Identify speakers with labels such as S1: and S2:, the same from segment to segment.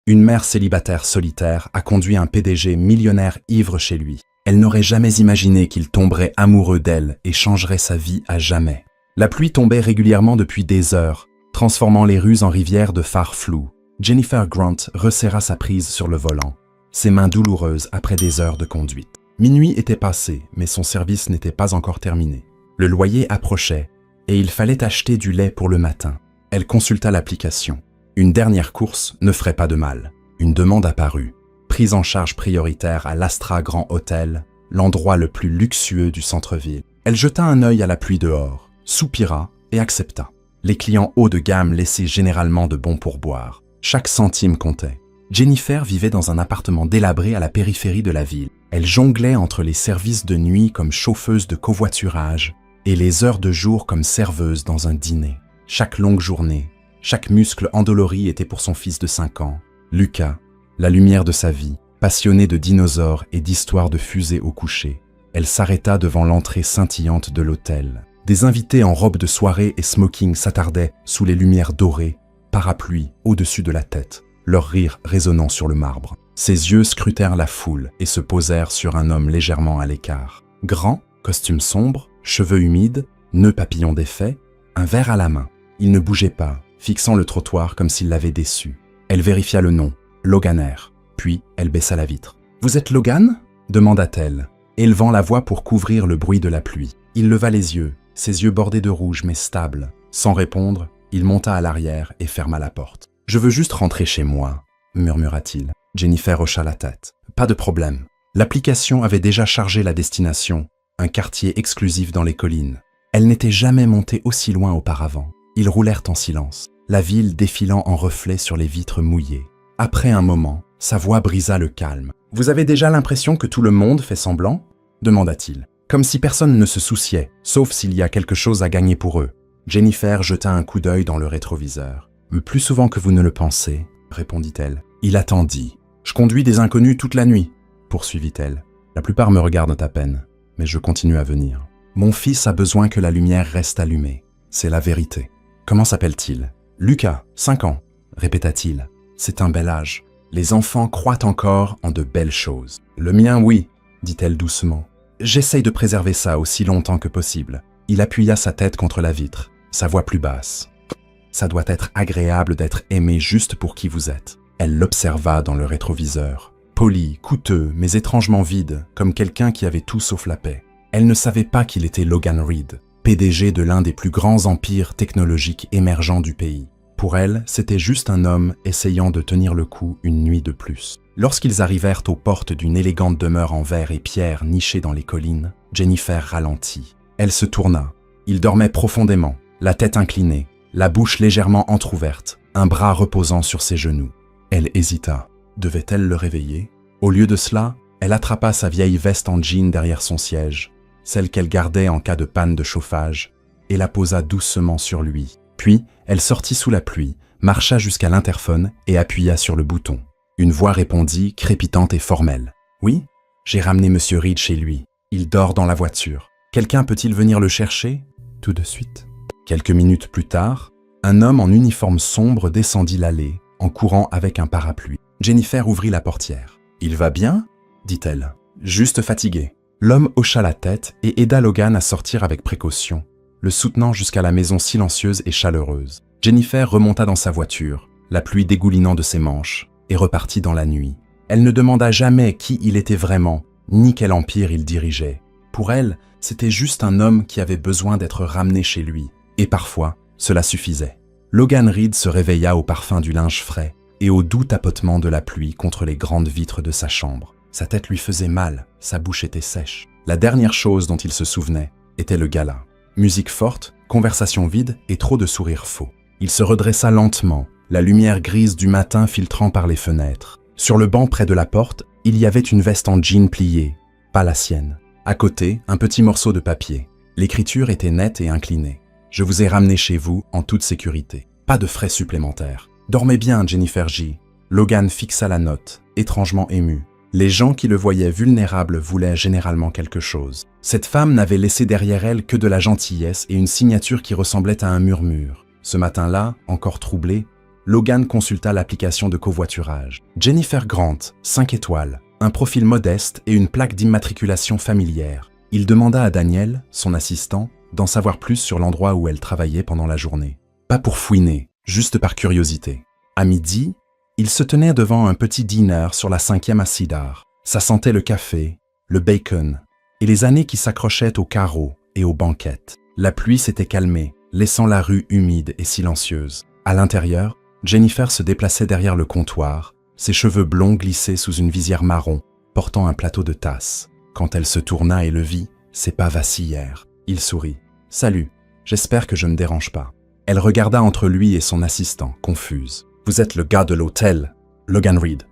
S1: Une mère célibataire solitaire a conduit un PDG millionnaire ivre chez lui. Elle n'aurait jamais imaginé qu'il tomberait amoureux d'elle et changerait sa vie à jamais. La pluie tombait régulièrement depuis des heures, transformant les rues en rivières de phares flous. Jennifer Grant resserra sa prise sur le volant, ses mains douloureuses après des heures de conduite. Minuit était passé, mais son service n'était pas encore terminé. Le loyer approchait, et il fallait acheter du lait pour le matin. Elle consulta l'application. Une dernière course ne ferait pas de mal. Une demande apparut. Prise en charge prioritaire à l'Astra Grand Hotel, l'endroit le plus luxueux du centre-ville. Elle jeta un œil à la pluie dehors, soupira et accepta. Les clients haut de gamme laissaient généralement de bons pourboires. Chaque centime comptait. Jennifer vivait dans un appartement délabré à la périphérie de la ville. Elle jonglait entre les services de nuit comme chauffeuse de covoiturage et les heures de jour comme serveuse dans un dîner. Chaque longue journée, chaque muscle endolori était pour son fils de 5 ans, Lucas, la lumière de sa vie, passionnée de dinosaures et d'histoires de fusées au coucher. Elle s'arrêta devant l'entrée scintillante de l'hôtel. Des invités en robe de soirée et smoking s'attardaient sous les lumières dorées, parapluie au-dessus de la tête, leur rire résonnant sur le marbre. Ses yeux scrutèrent la foule et se posèrent sur un homme légèrement à l'écart. Grand, costume sombre, cheveux humides, nœud papillon défait, un verre à la main. Il ne bougeait pas, fixant le trottoir comme s'il l'avait déçu. Elle vérifia le nom, Loganair, puis elle baissa la vitre. « Vous êtes Logan ?» demanda-t-elle, élevant la voix pour couvrir le bruit de la pluie. Il leva les yeux, ses yeux bordés de rouge mais stables. Sans répondre, il monta à l'arrière et ferma la porte. « Je veux juste rentrer chez moi », murmura-t-il. Jennifer hocha la tête. « Pas de problème. » L'application avait déjà chargé la destination, un quartier exclusif dans les collines. Elle n'était jamais montée aussi loin auparavant. Ils roulèrent en silence, la ville défilant en reflets sur les vitres mouillées. Après un moment, sa voix brisa le calme. « Vous avez déjà l'impression que tout le monde fait semblant ?» demanda-t-il. Comme si personne ne se souciait, sauf s'il y a quelque chose à gagner pour eux. Jennifer jeta un coup d'œil dans le rétroviseur. « Plus souvent que vous ne le pensez, » répondit-elle. Il attendit. « Je conduis des inconnus toute la nuit, » poursuivit-elle. « La plupart me regardent à peine, mais je continue à venir. Mon fils a besoin que la lumière reste allumée. C'est la vérité. » « Comment s'appelle-t-il ?»« Lucas, 5 ans, » répéta-t-il. « C'est un bel âge. Les enfants croient encore en de belles choses. »« Le mien, oui, » dit-elle doucement. « J'essaye de préserver ça aussi longtemps que possible. » Il appuya sa tête contre la vitre, sa voix plus basse. « Ça doit être agréable d'être aimé juste pour qui vous êtes. » Elle l'observa dans le rétroviseur. Poli, coûteux, mais étrangement vide, comme quelqu'un qui avait tout sauf la paix. Elle ne savait pas qu'il était Logan Reed, PDG de l'un des plus grands empires technologiques émergents du pays. Pour elle, c'était juste un homme essayant de tenir le coup une nuit de plus. Lorsqu'ils arrivèrent aux portes d'une élégante demeure en verre et pierre nichée dans les collines, Jennifer ralentit. Elle se tourna. Il dormait profondément, la tête inclinée, la bouche légèrement entr'ouverte, un bras reposant sur ses genoux. Elle hésita. Devait-elle le réveiller? Au lieu de cela, elle attrapa sa vieille veste en jean derrière son siège, celle qu'elle gardait en cas de panne de chauffage, et la posa doucement sur lui. Puis, elle sortit sous la pluie, marcha jusqu'à l'interphone et appuya sur le bouton. Une voix répondit, crépitante et formelle. « Oui, j'ai ramené Monsieur Reed chez lui. Il dort dans la voiture. Quelqu'un peut-il venir le chercher ?»« Tout de suite. » Quelques minutes plus tard, un homme en uniforme sombre descendit l'allée, en courant avec un parapluie. Jennifer ouvrit la portière. « Il va bien ?» dit-elle. « Juste fatigué. » L'homme hocha la tête et aida Logan à sortir avec précaution, le soutenant jusqu'à la maison silencieuse et chaleureuse. Jennifer remonta dans sa voiture, la pluie dégoulinant de ses manches, et repartit dans la nuit. Elle ne demanda jamais qui il était vraiment, ni quel empire il dirigeait. Pour elle, c'était juste un homme qui avait besoin d'être ramené chez lui, et parfois, cela suffisait. Logan Reed se réveilla au parfum du linge frais et au doux tapotement de la pluie contre les grandes vitres de sa chambre. Sa tête lui faisait mal, sa bouche était sèche. La dernière chose dont il se souvenait était le gala. Musique forte, conversation vide et trop de sourires faux. Il se redressa lentement, la lumière grise du matin filtrant par les fenêtres. Sur le banc près de la porte, il y avait une veste en jean pliée, pas la sienne. À côté, un petit morceau de papier. L'écriture était nette et inclinée. « Je vous ai ramené chez vous en toute sécurité. Pas de frais supplémentaires. Dormez bien, Jennifer J. » Logan fixa la note, étrangement ému. Les gens qui le voyaient vulnérable voulaient généralement quelque chose. Cette femme n'avait laissé derrière elle que de la gentillesse et une signature qui ressemblait à un murmure. Ce matin-là, encore troublée, Logan consulta l'application de covoiturage. Jennifer Grant, 5 étoiles, un profil modeste et une plaque d'immatriculation familière. Il demanda à Daniel, son assistant, d'en savoir plus sur l'endroit où elle travaillait pendant la journée. Pas pour fouiner, juste par curiosité. À midi, il se tenait devant un petit diner sur la 5e à Cedar. Ça sentait le café, le bacon et les années qui s'accrochaient aux carreaux et aux banquettes. La pluie s'était calmée, laissant la rue humide et silencieuse. À l'intérieur, Jennifer se déplaçait derrière le comptoir, ses cheveux blonds glissés sous une visière marron, portant un plateau de tasses. Quand elle se tourna et le vit, ses pas vacillèrent. Il sourit. « Salut, j'espère que je ne dérange pas. » Elle regarda entre lui et son assistant, confuse. « Vous êtes le gars de l'hôtel, Logan Reed,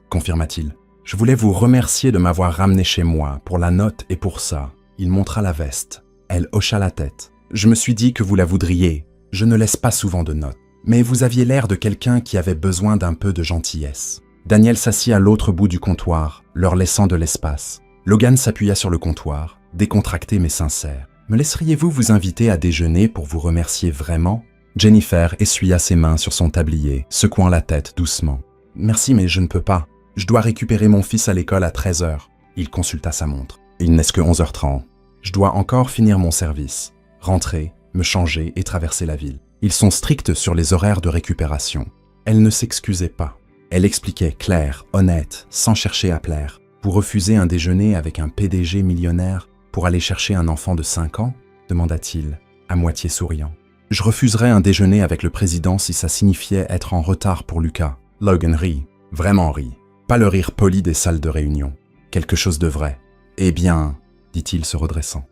S1: confirma-t-il. Je voulais vous remercier de m'avoir ramené chez moi pour la note et pour ça. » Il montra la veste. Elle hocha la tête. « Je me suis dit que vous la voudriez. Je ne laisse pas souvent de notes. Mais vous aviez l'air de quelqu'un qui avait besoin d'un peu de gentillesse. » Daniel s'assit à l'autre bout du comptoir, leur laissant de l'espace. Logan s'appuya sur le comptoir, décontracté mais sincère. « Me laisseriez-vous vous inviter à déjeuner pour vous remercier vraiment ?» Jennifer essuya ses mains sur son tablier, secouant la tête doucement. « Merci, mais je ne peux pas. Je dois récupérer mon fils à l'école à 13h. » Il consulta sa montre. « Il n'est que 11h30. Je dois encore finir mon service, rentrer, me changer et traverser la ville. Ils sont stricts sur les horaires de récupération. » Elle ne s'excusait pas. Elle expliquait claire, honnête, sans chercher à plaire. Vous refusez un déjeuner avec un PDG millionnaire pour aller chercher un enfant de 5 ans ? Demanda-t-il, à moitié souriant. Je refuserais un déjeuner avec le président si ça signifiait être en retard pour Lucas. Logan rit, vraiment rit. Pas le rire poli des salles de réunion. Quelque chose de vrai. Eh bien, dit-il se redressant,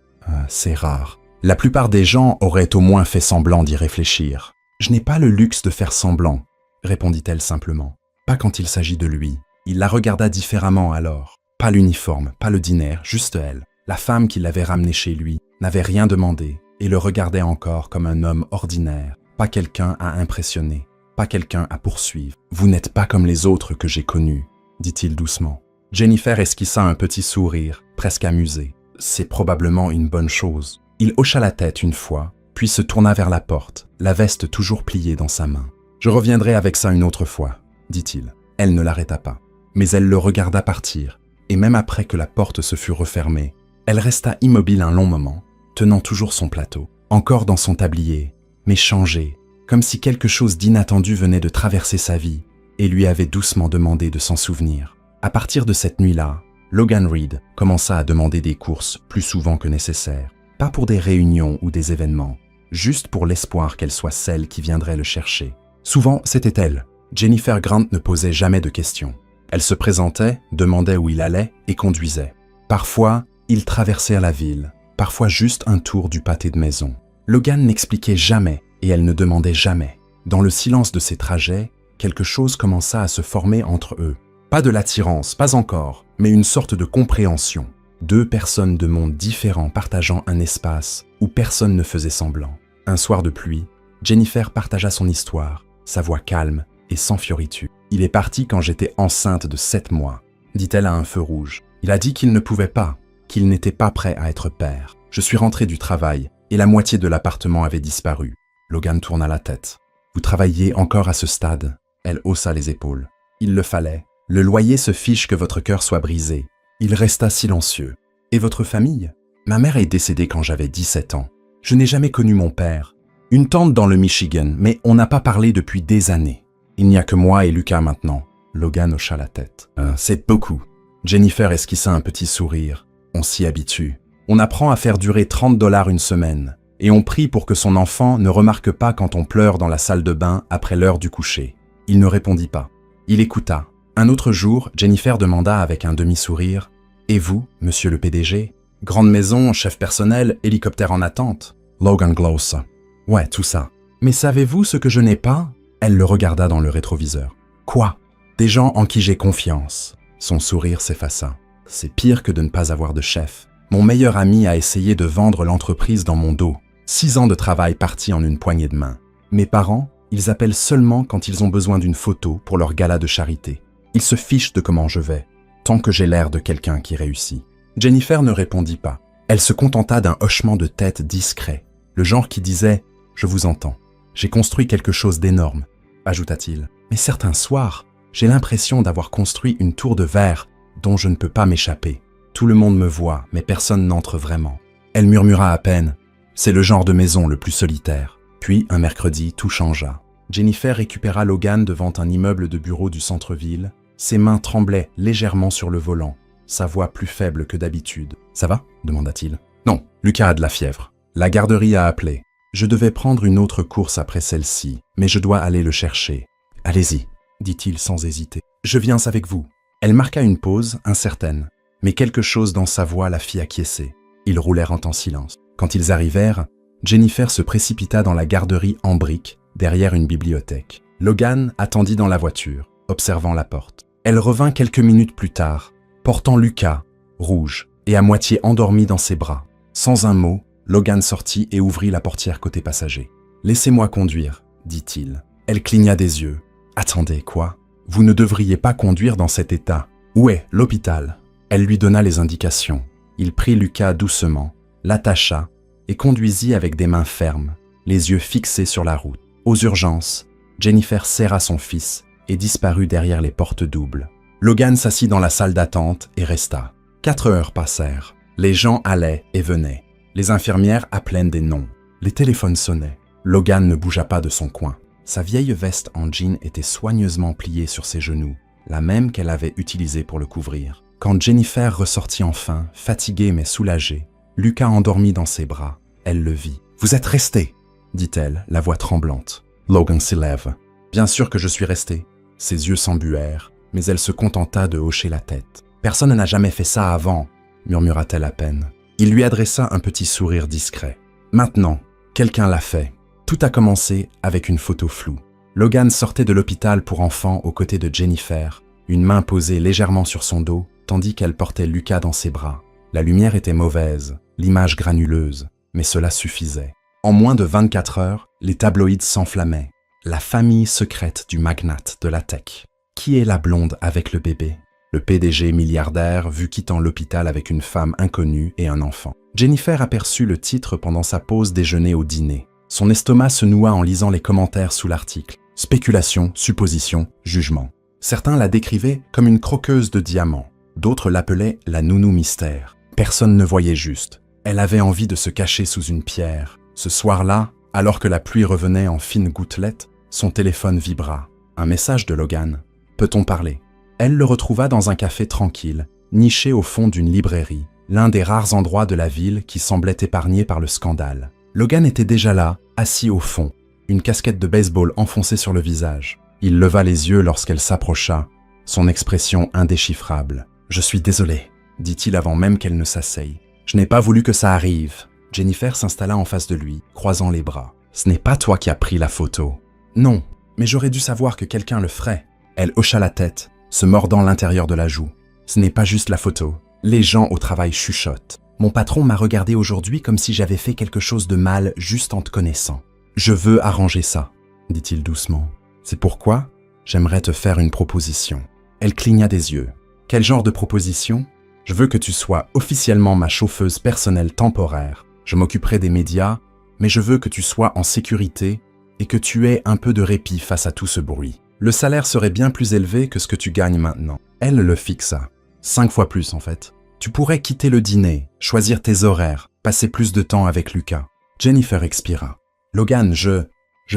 S1: c'est rare. La plupart des gens auraient au moins fait semblant d'y réfléchir. Je n'ai pas le luxe de faire semblant, répondit-elle simplement. Pas quand il s'agit de lui. Il la regarda différemment alors. Pas l'uniforme, pas le dîner, juste elle. La femme qui l'avait ramenée chez lui n'avait rien demandé et le regardait encore comme un homme ordinaire, pas quelqu'un à impressionner, pas quelqu'un à poursuivre. « Vous n'êtes pas comme les autres que j'ai connus », dit-il doucement. Jennifer esquissa un petit sourire, presque amusé. « C'est probablement une bonne chose. » Il hocha la tête une fois, puis se tourna vers la porte, la veste toujours pliée dans sa main. « Je reviendrai avec ça une autre fois », dit-il. Elle ne l'arrêta pas, mais elle le regarda partir, et même après que la porte se fut refermée, elle resta immobile un long moment, tenant toujours son plateau, encore dans son tablier, mais changé, comme si quelque chose d'inattendu venait de traverser sa vie et lui avait doucement demandé de s'en souvenir. À partir de cette nuit-là, Logan Reed commença à demander des courses plus souvent que nécessaire, pas pour des réunions ou des événements, juste pour l'espoir qu'elle soit celle qui viendrait le chercher. Souvent, c'était elle. Jennifer Grant ne posait jamais de questions. Elle se présentait, demandait où il allait et conduisait. Parfois, ils traversèrent la ville, parfois juste un tour du pâté de maison. Logan n'expliquait jamais et elle ne demandait jamais. Dans le silence de ces trajets, quelque chose commença à se former entre eux. Pas de l'attirance, pas encore, mais une sorte de compréhension. Deux personnes de mondes différents partageant un espace où personne ne faisait semblant. Un soir de pluie, Jennifer partagea son histoire, sa voix calme et sans fioriture. « Il est parti quand j'étais enceinte de 7 mois, dit-elle à un feu rouge. Il a dit qu'il ne pouvait pas, qu'il n'était pas prêt à être père. Je suis rentrée du travail et la moitié de l'appartement avait disparu. » Logan tourna la tête. « Vous travaillez encore à ce stade ?» Elle haussa les épaules. « Il le fallait. Le loyer se fiche que votre cœur soit brisé. » Il resta silencieux. « Et votre famille ?»« Ma mère est décédée quand j'avais 17 ans. Je n'ai jamais connu mon père. Une tante dans le Michigan, mais on n'a pas parlé depuis des années. Il n'y a que moi et Lucas maintenant. » Logan hocha la tête. « C'est beaucoup. » Jennifer esquissa un petit sourire. On s'y habitue. On apprend à faire durer $30 une semaine. Et on prie pour que son enfant ne remarque pas quand on pleure dans la salle de bain après l'heure du coucher. Il ne répondit pas. Il écouta. Un autre jour, Jennifer demanda avec un demi-sourire « Et vous, monsieur le PDG ? Grande maison, chef personnel, hélicoptère en attente ?» Logan glossa. « Ouais, tout ça. Mais savez-vous ce que je n'ai pas ?» Elle le regarda dans le rétroviseur. « Quoi ? Des gens en qui j'ai confiance. » Son sourire s'effaça. « C'est pire que de ne pas avoir de chef. Mon meilleur ami a essayé de vendre l'entreprise dans mon dos. 6 ans de travail partis en une poignée de main. Mes parents, ils appellent seulement quand ils ont besoin d'une photo pour leur gala de charité. Ils se fichent de comment je vais, tant que j'ai l'air de quelqu'un qui réussit. » Jennifer ne répondit pas. Elle se contenta d'un hochement de tête discret, le genre qui disait « Je vous entends. J'ai construit quelque chose d'énorme. ajouta-t-il. Mais certains soirs, j'ai l'impression d'avoir construit une tour de verre dont je ne peux pas m'échapper. Tout le monde me voit, mais personne n'entre vraiment. Elle murmura à peine. C'est le genre de maison le plus solitaire. Puis, un mercredi, tout changea. Jennifer récupéra Logan devant un immeuble de bureaux du centre-ville. Ses mains tremblaient légèrement sur le volant, sa voix plus faible que d'habitude. « Ça va ?» demanda-t-il. « Non, Lucas a de la fièvre. La garderie a appelé. Je devais prendre une autre course après celle-ci, mais je dois aller le chercher. Allez-y, dit-il sans hésiter. Je viens avec vous. » Elle marqua une pause, incertaine, mais quelque chose dans sa voix la fit acquiescer. Ils roulèrent en silence. Quand ils arrivèrent, Jennifer se précipita dans la garderie en briques, derrière une bibliothèque. Logan attendit dans la voiture, observant la porte. Elle revint quelques minutes plus tard, portant Lucas, rouge, et à moitié endormi dans ses bras. Sans un mot, Logan sortit et ouvrit la portière côté passager. « Laissez-moi conduire, dit-il. » Elle cligna des yeux. « Attendez, quoi ? Vous ne devriez pas conduire dans cet état. Où est l'hôpital ?» Elle lui donna les indications. Il prit Lucas doucement, l'attacha et conduisit avec des mains fermes, les yeux fixés sur la route. Aux urgences, Jennifer serra son fils et disparut derrière les portes doubles. Logan s'assit dans la salle d'attente et resta. 4 heures passèrent. Les gens allaient et venaient. Les infirmières appelaient des noms. Les téléphones sonnaient. Logan ne bougea pas de son coin. Sa vieille veste en jean était soigneusement pliée sur ses genoux, la même qu'elle avait utilisée pour le couvrir. Quand Jennifer ressortit enfin, fatiguée mais soulagée, Lucas endormi dans ses bras, elle le vit. « Vous êtes resté !» dit-elle, la voix tremblante. Logan s'élève. « Bien sûr que je suis resté. » Ses yeux s'embuèrent, mais elle se contenta de hocher la tête. « Personne n'a jamais fait ça avant !» murmura-t-elle à peine. Il lui adressa un petit sourire discret. « Maintenant, quelqu'un l'a fait. » Tout a commencé avec une photo floue. Logan sortait de l'hôpital pour enfants aux côtés de Jennifer, une main posée légèrement sur son dos, tandis qu'elle portait Lucas dans ses bras. La lumière était mauvaise, l'image granuleuse, mais cela suffisait. En moins de 24 heures, les tabloïds s'enflammaient. La famille secrète du magnate de la tech. Qui est la blonde avec le bébé ? Le PDG milliardaire vu quittant l'hôpital avec une femme inconnue et un enfant. Jennifer aperçut le titre pendant sa pause déjeuner au dîner. Son estomac se noua en lisant les commentaires sous l'article. Spéculation, supposition, jugement. Certains la décrivaient comme une croqueuse de diamants. D'autres l'appelaient la nounou mystère. Personne ne voyait juste. Elle avait envie de se cacher sous une pierre. Ce soir-là, alors que la pluie revenait en fines gouttelettes, son téléphone vibra. Un message de Logan. « Peut-on parler ?» Elle le retrouva dans un café tranquille, niché au fond d'une librairie, l'un des rares endroits de la ville qui semblait épargné par le scandale. Logan était déjà là, assis au fond, une casquette de baseball enfoncée sur le visage. Il leva les yeux lorsqu'elle s'approcha, son expression indéchiffrable. « Je suis désolé », dit-il avant même qu'elle ne s'asseye. « Je n'ai pas voulu que ça arrive. » Jennifer s'installa en face de lui, croisant les bras. « Ce n'est pas toi qui as pris la photo. »« Non, mais j'aurais dû savoir que quelqu'un le ferait. » Elle hocha la tête, se mordant l'intérieur de la joue. « Ce n'est pas juste la photo. Les gens au travail chuchotent. Mon patron m'a regardé aujourd'hui comme si j'avais fait quelque chose de mal juste en te connaissant. Je veux arranger ça, dit-il doucement. C'est pourquoi j'aimerais te faire une proposition. » Elle cligna des yeux. « Quel genre de proposition ? Je veux que tu sois officiellement ma chauffeuse personnelle temporaire. Je m'occuperai des médias, mais je veux que tu sois en sécurité et que tu aies un peu de répit face à tout ce bruit. Le salaire serait bien plus élevé que ce que tu gagnes maintenant. » Elle le fixa. 5 fois plus en fait. Tu pourrais quitter le dîner, choisir tes horaires, passer plus de temps avec Lucas. Jennifer expira. « Logan, je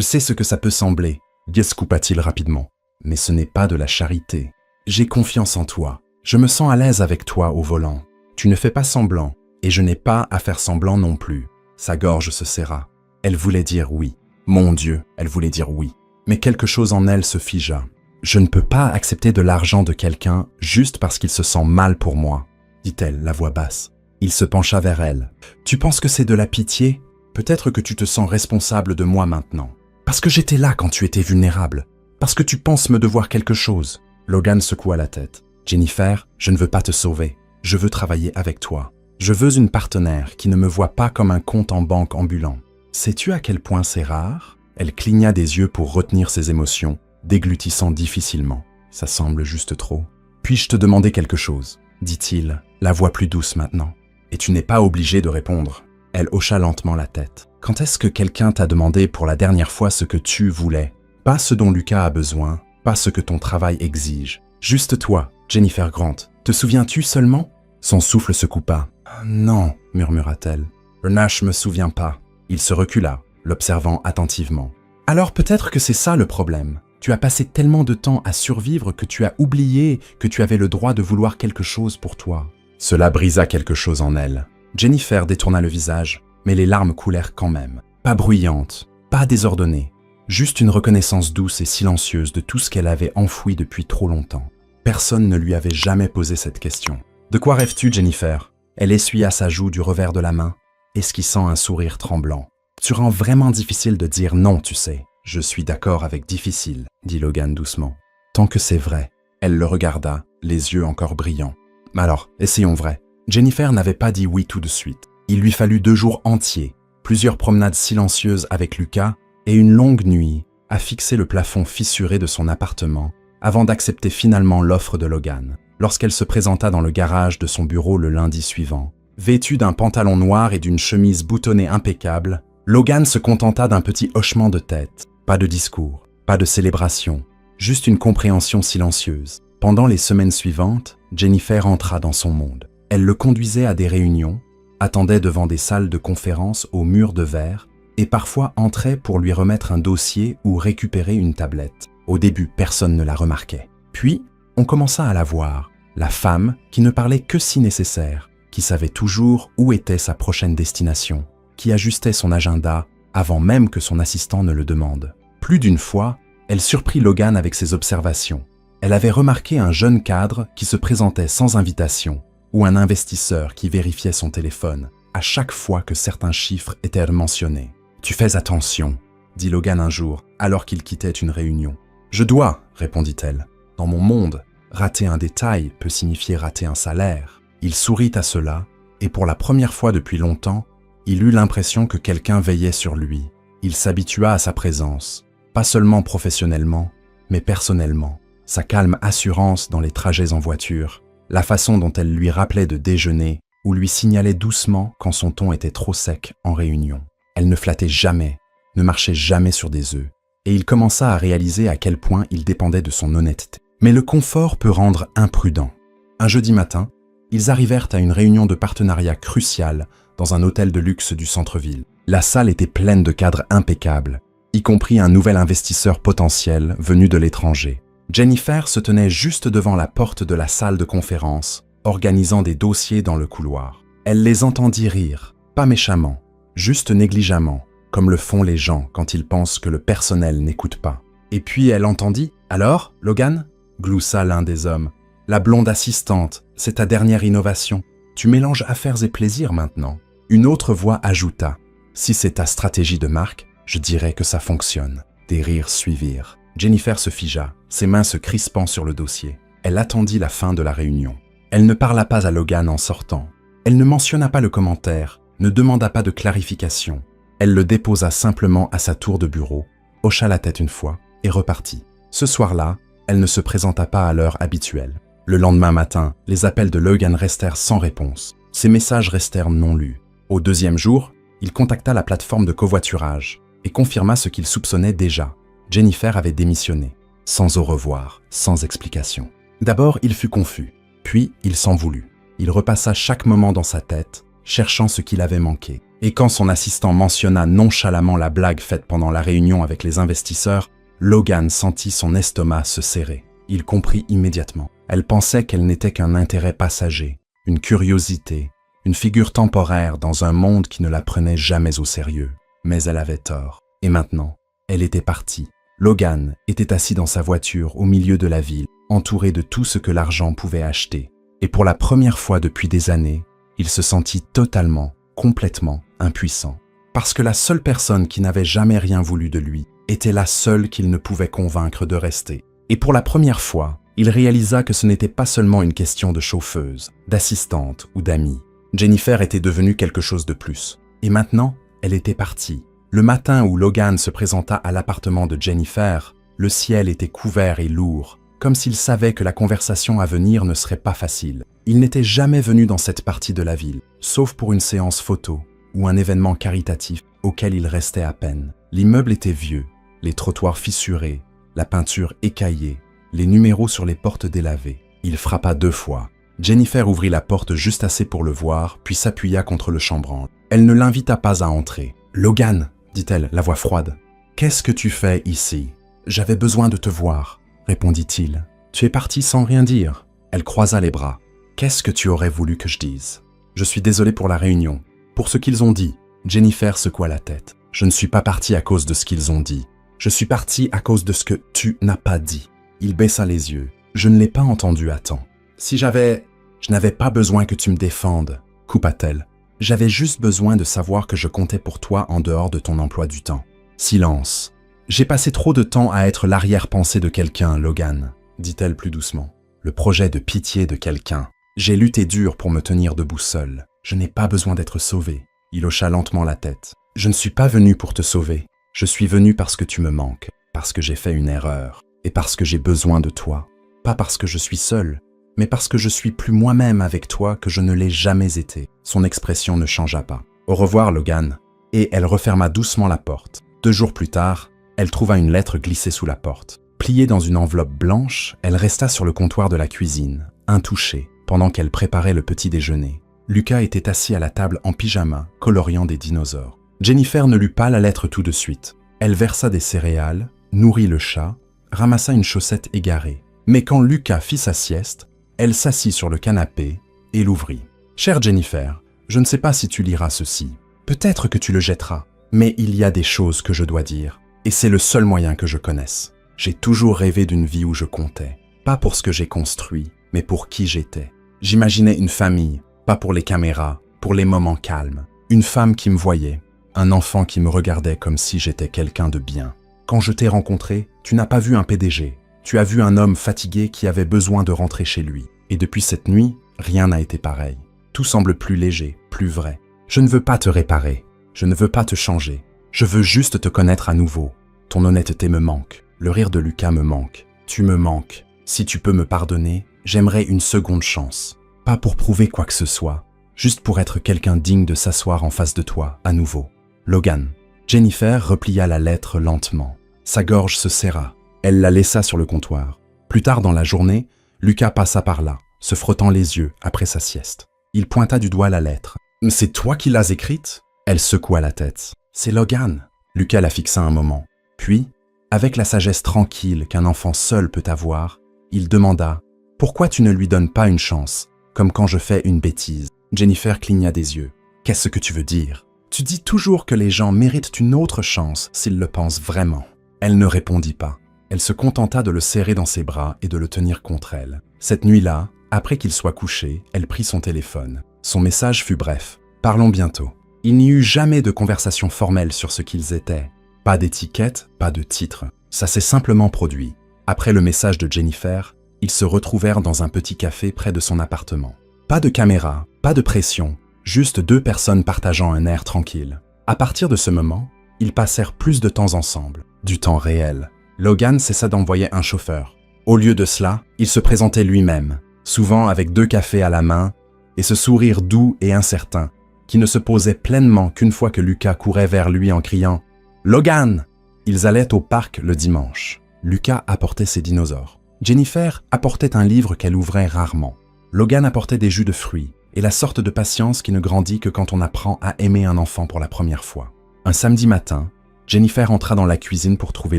S1: sais ce que ça peut sembler, » guescoupa-t-il rapidement. « Mais ce n'est pas de la charité. J'ai confiance en toi. Je me sens à l'aise avec toi au volant. Tu ne fais pas semblant, et je n'ai pas à faire semblant non plus. » Sa gorge se serra. Elle voulait dire oui. Mon Dieu, elle voulait dire oui. Mais quelque chose en elle se figea. « Je ne peux pas accepter de l'argent de quelqu'un juste parce qu'il se sent mal pour moi. » dit-elle, la voix basse. Il se pencha vers elle. « Tu penses que c'est de la pitié ? Peut-être que tu te sens responsable de moi maintenant. Parce que j'étais là quand tu étais vulnérable. Parce que tu penses me devoir quelque chose. » Logan secoua la tête. « Jennifer, je ne veux pas te sauver. Je veux travailler avec toi. Je veux une partenaire qui ne me voit pas comme un compte en banque ambulant. Sais-tu à quel point c'est rare ?» Elle cligna des yeux pour retenir ses émotions, déglutissant difficilement. « Ça semble juste trop. Puis-je te demander quelque chose ?» dit-il, la voix plus douce maintenant. « Et tu n'es pas obligé de répondre. » Elle hocha lentement la tête. « Quand est-ce que quelqu'un t'a demandé pour la dernière fois ce que tu voulais ? Pas ce dont Lucas a besoin, pas ce que ton travail exige. Juste toi, Jennifer Grant. Te souviens-tu seulement? Son souffle se coupa. « Non, murmura-t-elle. « Je me souviens pas. » Il se recula, l'observant attentivement. « Alors peut-être que c'est ça le problème. Tu as passé tellement de temps à survivre que tu as oublié que tu avais le droit de vouloir quelque chose pour toi. » Cela brisa quelque chose en elle. Jennifer détourna le visage, mais les larmes coulèrent quand même. Pas bruyantes, pas désordonnées. Juste une reconnaissance douce et silencieuse de tout ce qu'elle avait enfoui depuis trop longtemps. Personne ne lui avait jamais posé cette question. « De quoi rêves-tu, Jennifer ?» Elle essuya sa joue du revers de la main, esquissant un sourire tremblant. « Tu rends vraiment difficile de dire non, tu sais. »« Je suis d'accord avec difficile, » dit Logan doucement. « Tant que c'est vrai. » Elle le regarda, les yeux encore brillants. « Alors, essayons vrai. » Jennifer n'avait pas dit oui tout de suite. Il lui fallut 2 jours entiers, plusieurs promenades silencieuses avec Lucas et une longue nuit à fixer le plafond fissuré de son appartement avant d'accepter finalement l'offre de Logan. Lorsqu'elle se présenta dans le garage de son bureau le lundi suivant, vêtue d'un pantalon noir et d'une chemise boutonnée impeccable, Logan se contenta d'un petit hochement de tête. Pas de discours, pas de célébration, juste une compréhension silencieuse. Pendant les semaines suivantes, Jennifer entra dans son monde. Elle le conduisait à des réunions, attendait devant des salles de conférence aux murs de verre et parfois entrait pour lui remettre un dossier ou récupérer une tablette. Au début, personne ne la remarquait. Puis, on commença à la voir, la femme qui ne parlait que si nécessaire, qui savait toujours où était sa prochaine destination, qui ajustait son agenda avant même que son assistant ne le demande. Plus d'une fois, elle surprit Logan avec ses observations. Elle avait remarqué un jeune cadre qui se présentait sans invitation ou un investisseur qui vérifiait son téléphone à chaque fois que certains chiffres étaient mentionnés. « Tu fais attention », dit Logan un jour, alors qu'il quittait une réunion. « Je dois », répondit-elle. « Dans mon monde, rater un détail peut signifier rater un salaire. » Il sourit à cela, et pour la première fois depuis longtemps, il eut l'impression que quelqu'un veillait sur lui. Il s'habitua à sa présence, pas seulement professionnellement, mais personnellement. Sa calme assurance dans les trajets en voiture, la façon dont elle lui rappelait de déjeuner ou lui signalait doucement quand son ton était trop sec en réunion. Elle ne flattait jamais, ne marchait jamais sur des œufs, et il commença à réaliser à quel point il dépendait de son honnêteté. Mais le confort peut rendre imprudent. Un jeudi matin, ils arrivèrent à une réunion de partenariat cruciale dans un hôtel de luxe du centre-ville. La salle était pleine de cadres impeccables, y compris un nouvel investisseur potentiel venu de l'étranger. Jennifer se tenait juste devant la porte de la salle de conférence, organisant des dossiers dans le couloir. Elle les entendit rire, pas méchamment, juste négligemment, comme le font les gens quand ils pensent que le personnel n'écoute pas. Et puis elle entendit « Alors, Logan ?» gloussa l'un des hommes. « La blonde assistante, c'est ta dernière innovation. Tu mélanges affaires et plaisirs maintenant. » Une autre voix ajouta « Si c'est ta stratégie de marque, je dirais que ça fonctionne. » Des rires suivirent. Jennifer se figea, ses mains se crispant sur le dossier. Elle attendit la fin de la réunion. Elle ne parla pas à Logan en sortant. Elle ne mentionna pas le commentaire, ne demanda pas de clarification. Elle le déposa simplement à sa tour de bureau, hocha la tête une fois et repartit. Ce soir-là, elle ne se présenta pas à l'heure habituelle. Le lendemain matin, les appels de Logan restèrent sans réponse. Ses messages restèrent non lus. Au 2e jour, il contacta la plateforme de covoiturage et confirma ce qu'il soupçonnait déjà. Jennifer avait démissionné, sans au revoir, sans explication. D'abord, il fut confus, puis il s'en voulut. Il repassa chaque moment dans sa tête, cherchant ce qu'il avait manqué. Et quand son assistant mentionna nonchalamment la blague faite pendant la réunion avec les investisseurs, Logan sentit son estomac se serrer. Il comprit immédiatement. Elle pensait qu'elle n'était qu'un intérêt passager, une curiosité, une figure temporaire dans un monde qui ne la prenait jamais au sérieux. Mais elle avait tort. Et maintenant, elle était partie. Logan était assis dans sa voiture au milieu de la ville, entouré de tout ce que l'argent pouvait acheter. Et pour la première fois depuis des années, il se sentit totalement, complètement impuissant. Parce que la seule personne qui n'avait jamais rien voulu de lui était la seule qu'il ne pouvait convaincre de rester. Et pour la première fois, il réalisa que ce n'était pas seulement une question de chauffeuse, d'assistante ou d'amie. Jennifer était devenue quelque chose de plus. Et maintenant, elle était partie. Le matin où Logan se présenta à l'appartement de Jennifer, le ciel était couvert et lourd, comme s'il savait que la conversation à venir ne serait pas facile. Il n'était jamais venu dans cette partie de la ville, sauf pour une séance photo ou un événement caritatif auquel il restait à peine. L'immeuble était vieux, les trottoirs fissurés, la peinture écaillée, les numéros sur les portes délavées. Il frappa 2 fois. Jennifer ouvrit la porte juste assez pour le voir, puis s'appuya contre le chambranle. Elle ne l'invita pas à entrer. « Logan !» dit-elle, la voix froide. « Qu'est-ce que tu fais ici ?»« J'avais besoin de te voir, » répondit-il. « Tu es parti sans rien dire. » Elle croisa les bras. « Qu'est-ce que tu aurais voulu que je dise ?»« Je suis désolé pour la réunion, pour ce qu'ils ont dit. » Jennifer secoua la tête. « Je ne suis pas parti à cause de ce qu'ils ont dit. Je suis parti à cause de ce que tu n'as pas dit. » Il baissa les yeux. « Je ne l'ai pas entendu à temps. Si j'avais... Je n'avais pas besoin que tu me défendes, » coupa-t-elle. « J'avais juste besoin de savoir que je comptais pour toi en dehors de ton emploi du temps. » Silence. « J'ai passé trop de temps à être l'arrière-pensée de quelqu'un, Logan, » dit-elle plus doucement. « Le projet de pitié de quelqu'un. J'ai lutté dur pour me tenir debout seul. Je n'ai pas besoin d'être sauvé. » Il hocha lentement la tête. « Je ne suis pas venu pour te sauver. Je suis venu parce que tu me manques, parce que j'ai fait une erreur, et parce que j'ai besoin de toi. Pas parce que je suis seul, mais parce que je suis plus moi-même avec toi que je ne l'ai jamais été. » Son expression ne changea pas. « Au revoir, Logan. » Et elle referma doucement la porte. 2 jours plus tard, elle trouva une lettre glissée sous la porte. Pliée dans une enveloppe blanche, elle resta sur le comptoir de la cuisine, intouchée, pendant qu'elle préparait le petit déjeuner. Lucas était assis à la table en pyjama, coloriant des dinosaures. Jennifer ne lut pas la lettre tout de suite. Elle versa des céréales, nourrit le chat, ramassa une chaussette égarée. Mais quand Lucas fit sa sieste, elle s'assit sur le canapé et l'ouvrit. « Chère Jennifer, je ne sais pas si tu liras ceci. Peut-être que tu le jetteras, mais il y a des choses que je dois dire, et c'est le seul moyen que je connaisse. J'ai toujours rêvé d'une vie où je comptais, pas pour ce que j'ai construit, mais pour qui j'étais. J'imaginais une famille, pas pour les caméras, pour les moments calmes. Une femme qui me voyait, un enfant qui me regardait comme si j'étais quelqu'un de bien. Quand je t'ai rencontré, tu n'as pas vu un PDG. Tu as vu un homme fatigué qui avait besoin de rentrer chez lui. Et depuis cette nuit, rien n'a été pareil. Tout semble plus léger, plus vrai. Je ne veux pas te réparer. Je ne veux pas te changer. Je veux juste te connaître à nouveau. Ton honnêteté me manque. Le rire de Lucas me manque. Tu me manques. Si tu peux me pardonner, j'aimerais une seconde chance. Pas pour prouver quoi que ce soit, juste pour être quelqu'un digne de s'asseoir en face de toi, à nouveau. Logan. Jennifer replia la lettre lentement. Sa gorge se serra. Elle la laissa sur le comptoir. Plus tard dans la journée, Lucas passa par là, se frottant les yeux après sa sieste. Il pointa du doigt la lettre. « C'est toi qui l'as écrite ?» Elle secoua la tête. « C'est Logan. » Lucas la fixa un moment. Puis, avec la sagesse tranquille qu'un enfant seul peut avoir, il demanda « Pourquoi tu ne lui donnes pas une chance, comme quand je fais une bêtise ?» Jennifer cligna des yeux. « Qu'est-ce que tu veux dire ? Tu dis toujours que les gens méritent une autre chance s'ils le pensent vraiment. » Elle ne répondit pas. Elle se contenta de le serrer dans ses bras et de le tenir contre elle. Cette nuit-là, après qu'il soit couché, elle prit son téléphone. Son message fut bref. « Parlons bientôt. » Il n'y eut jamais de conversation formelle sur ce qu'ils étaient. Pas d'étiquette, pas de titre. Ça s'est simplement produit. Après le message de Jennifer, ils se retrouvèrent dans un petit café près de son appartement. Pas de caméra, pas de pression, juste 2 personnes partageant un air tranquille. À partir de ce moment, ils passèrent plus de temps ensemble, du temps réel. Logan cessa d'envoyer un chauffeur. Au lieu de cela, il se présentait lui-même, souvent avec 2 cafés à la main, et ce sourire doux et incertain, qui ne se posait pleinement qu'une fois que Lucas courait vers lui en criant « Logan !» Ils allaient au parc le dimanche. Lucas apportait ses dinosaures. Jennifer apportait un livre qu'elle ouvrait rarement. Logan apportait des jus de fruits et la sorte de patience qui ne grandit que quand on apprend à aimer un enfant pour la première fois. Un samedi matin, Jennifer entra dans la cuisine pour trouver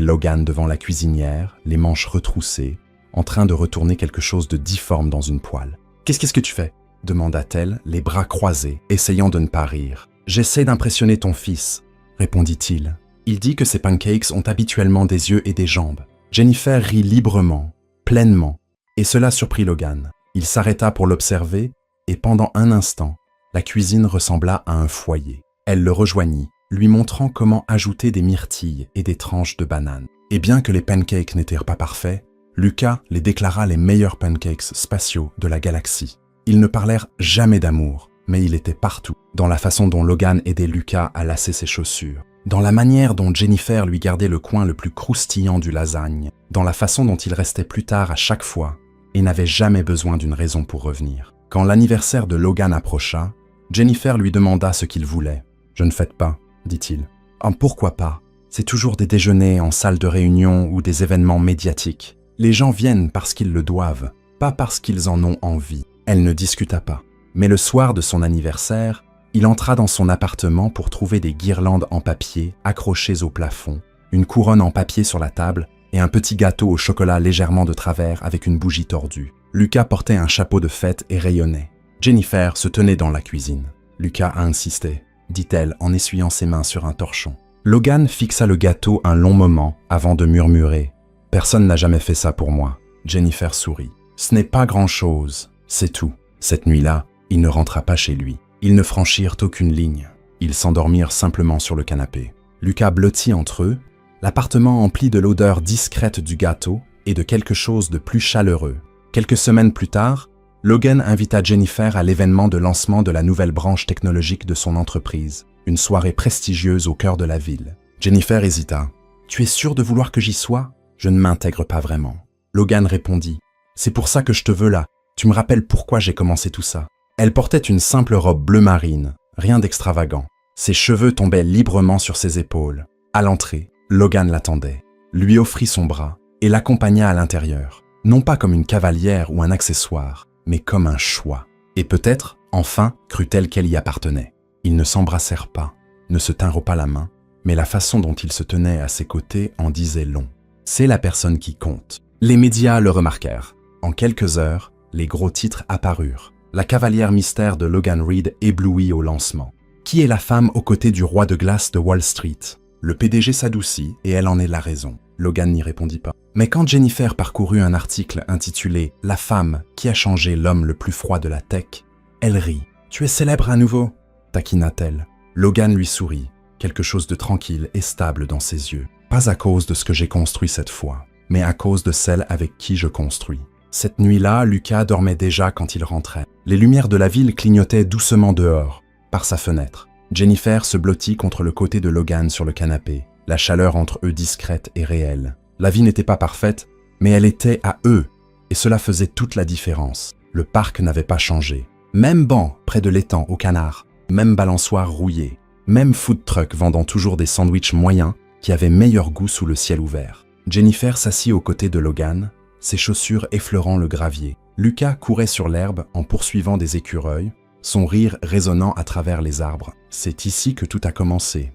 S1: Logan devant la cuisinière, les manches retroussées, en train de retourner quelque chose de difforme dans une poêle. « Qu'est-ce que tu fais ?» demanda-t-elle, les bras croisés, essayant de ne pas rire. « J'essaie d'impressionner ton fils, » répondit-il. « Il dit que ses pancakes ont habituellement des yeux et des jambes. » Jennifer rit librement, pleinement, et cela surprit Logan. Il s'arrêta pour l'observer, et pendant un instant, la cuisine ressembla à un foyer. Elle le rejoignit, lui montrant comment ajouter des myrtilles et des tranches de banane. Et bien que les pancakes n'étaient pas parfaits, Lucas les déclara les meilleurs pancakes spatiaux de la galaxie. Ils ne parlèrent jamais d'amour, mais il était partout, dans la façon dont Logan aidait Lucas à lasser ses chaussures, dans la manière dont Jennifer lui gardait le coin le plus croustillant du lasagne, dans la façon dont il restait plus tard à chaque fois et n'avait jamais besoin d'une raison pour revenir. Quand l'anniversaire de Logan approcha, Jennifer lui demanda ce qu'il voulait. « Je ne fête pas, dit-il. »« Ah, pourquoi pas ?» C'est toujours des déjeuners en salle de réunion ou des événements médiatiques. Les gens viennent parce qu'ils le doivent, pas parce qu'ils en ont envie. Elle ne discuta pas. Mais le soir de son anniversaire, il entra dans son appartement pour trouver des guirlandes en papier accrochées au plafond, une couronne en papier sur la table et un petit gâteau au chocolat légèrement de travers avec une bougie tordue. Lucas portait un chapeau de fête et rayonnait. Jennifer se tenait dans la cuisine. Lucas a insisté, dit-elle en essuyant ses mains sur un torchon. Logan fixa le gâteau un long moment avant de murmurer « Personne n'a jamais fait ça pour moi ». Jennifer sourit. « Ce n'est pas grand-chose, c'est tout. » Cette nuit-là, il ne rentra pas chez lui. Ils ne franchirent aucune ligne. Ils s'endormirent simplement sur le canapé. Lucas blottit entre eux, l'appartement empli de l'odeur discrète du gâteau et de quelque chose de plus chaleureux. Quelques semaines plus tard, Logan invita Jennifer à l'événement de lancement de la nouvelle branche technologique de son entreprise, une soirée prestigieuse au cœur de la ville. Jennifer hésita. « Tu es sûr de vouloir que j'y sois ? Je ne m'intègre pas vraiment. » Logan répondit. « C'est pour ça que je te veux là. Tu me rappelles pourquoi j'ai commencé tout ça. » Elle portait une simple robe bleu marine, rien d'extravagant. Ses cheveux tombaient librement sur ses épaules. À l'entrée, Logan l'attendait, lui offrit son bras et l'accompagna à l'intérieur, non pas comme une cavalière ou un accessoire, mais comme un choix. Et peut-être, enfin, crut-elle qu'elle y appartenait. Ils ne s'embrassèrent pas, ne se tinrent pas la main, mais la façon dont il se tenait à ses côtés en disait long. C'est la personne qui compte. Les médias le remarquèrent. En quelques heures, les gros titres apparurent. La cavalière mystère de Logan Reed éblouit au lancement. Qui est la femme aux côtés du roi de glace de Wall Street? Le PDG s'adoucit et elle en est la raison. Logan n'y répondit pas. Mais quand Jennifer parcourut un article intitulé « La femme qui a changé l'homme le plus froid de la tech », elle rit. « Tu es célèbre à nouveau ?» taquina-t-elle. Logan lui sourit, quelque chose de tranquille et stable dans ses yeux. Pas à cause de ce que j'ai construit cette fois, mais à cause de celle avec qui je construis. Cette nuit-là, Lucas dormait déjà quand il rentrait. Les lumières de la ville clignotaient doucement dehors, par sa fenêtre. Jennifer se blottit contre le côté de Logan sur le canapé, la chaleur entre eux discrète et réelle. La vie n'était pas parfaite, mais elle était à eux, et cela faisait toute la différence. Le parc n'avait pas changé. Même banc près de l'étang au canard, même balançoire rouillée, même food truck vendant toujours des sandwichs moyens qui avaient meilleur goût sous le ciel ouvert. Jennifer s'assit aux côtés de Logan, ses chaussures effleurant le gravier. Lucas courait sur l'herbe en poursuivant des écureuils, son rire résonnant à travers les arbres. « C'est ici que tout a commencé »,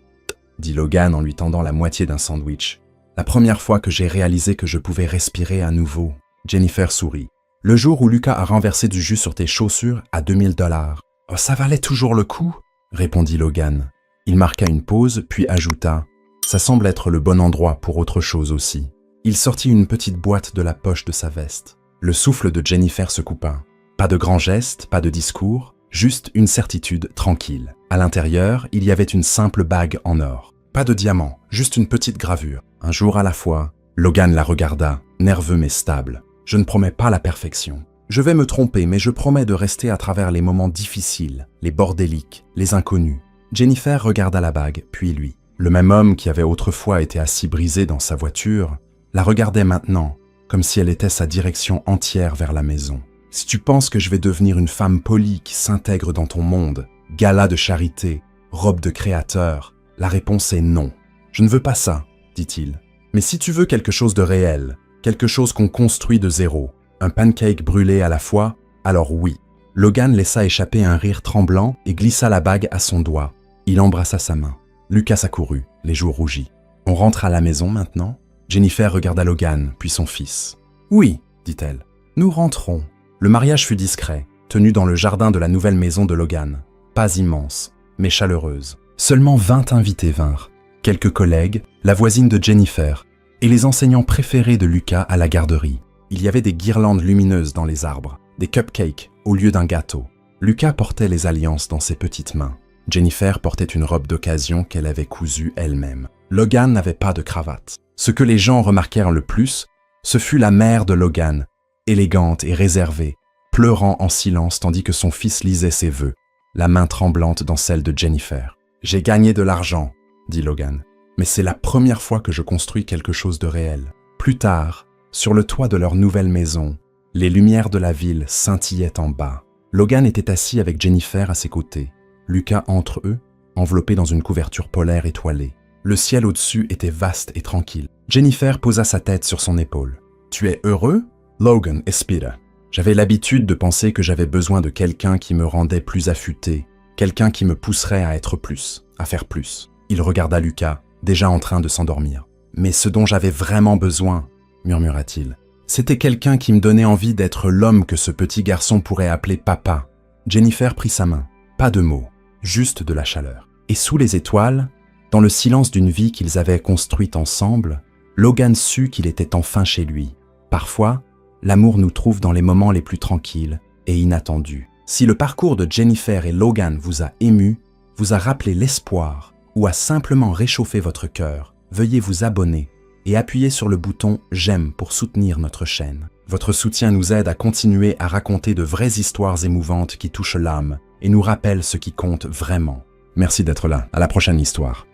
S1: dit Logan en lui tendant la moitié d'un sandwich. « La première fois que j'ai réalisé que je pouvais respirer à nouveau. » Jennifer sourit. « Le jour où Lucas a renversé du jus sur tes chaussures à 2000 $. Oh, ça valait toujours le coup ?» répondit Logan. Il marqua une pause, puis ajouta « Ça semble être le bon endroit pour autre chose aussi. » Il sortit une petite boîte de la poche de sa veste. Le souffle de Jennifer se coupa. Pas de grands gestes, pas de discours, juste une certitude tranquille. À l'intérieur, il y avait une simple bague en or. Pas de diamant, juste une petite gravure. Un jour à la fois, Logan la regarda, nerveux mais stable. « Je ne promets pas la perfection. Je vais me tromper, mais je promets de rester à travers les moments difficiles, les bordéliques, les inconnus. » Jennifer regarda la bague, puis lui. Le même homme qui avait autrefois été assis brisé dans sa voiture la regardait maintenant, comme si elle était sa direction entière vers la maison. « Si tu penses que je vais devenir une femme polie qui s'intègre dans ton monde, gala de charité, robe de créateur, la réponse est non. Je ne veux pas ça, dit-il. Mais si tu veux quelque chose de réel, quelque chose qu'on construit de zéro, un pancake brûlé à la fois, alors oui. » Logan laissa échapper un rire tremblant et glissa la bague à son doigt. Il embrassa sa main. Lucas accourut, les joues rougies. « On rentre à la maison maintenant ?» Jennifer regarda Logan, puis son fils. « Oui, dit-elle. Nous rentrons. » Le mariage fut discret, tenu dans le jardin de la nouvelle maison de Logan. Pas immense, mais chaleureuse. Seulement 20 invités vinrent. Quelques collègues, la voisine de Jennifer, et les enseignants préférés de Lucas à la garderie. Il y avait des guirlandes lumineuses dans les arbres, des cupcakes au lieu d'un gâteau. Lucas portait les alliances dans ses petites mains. Jennifer portait une robe d'occasion qu'elle avait cousue elle-même. Logan n'avait pas de cravate. Ce que les gens remarquèrent le plus, ce fut la mère de Logan, élégante et réservée, pleurant en silence tandis que son fils lisait ses vœux, la main tremblante dans celle de Jennifer. « J'ai gagné de l'argent, » dit Logan, « mais c'est la première fois que je construis quelque chose de réel. » Plus tard, sur le toit de leur nouvelle maison, les lumières de la ville scintillaient en bas. Logan était assis avec Jennifer à ses côtés, Lucas entre eux, enveloppé dans une couverture polaire étoilée. Le ciel au-dessus était vaste et tranquille. Jennifer posa sa tête sur son épaule. « Tu es heureux ?» Logan expira. J'avais l'habitude de penser que j'avais besoin de quelqu'un qui me rendait plus affûté, quelqu'un qui me pousserait à être plus, à faire plus. Il regarda Lucas, déjà en train de s'endormir. « Mais ce dont j'avais vraiment besoin, » murmura-t-il, « c'était quelqu'un qui me donnait envie d'être l'homme que ce petit garçon pourrait appeler papa. » Jennifer prit sa main. Pas de mots, juste de la chaleur. Et sous les étoiles, dans le silence d'une vie qu'ils avaient construite ensemble, Logan sut qu'il était enfin chez lui. Parfois, l'amour nous trouve dans les moments les plus tranquilles et inattendus. Si le parcours de Jennifer et Logan vous a ému, vous a rappelé l'espoir ou a simplement réchauffé votre cœur, veuillez vous abonner et appuyer sur le bouton « J'aime » pour soutenir notre chaîne. Votre soutien nous aide à continuer à raconter de vraies histoires émouvantes qui touchent l'âme et nous rappellent ce qui compte vraiment. Merci d'être là. À la prochaine histoire.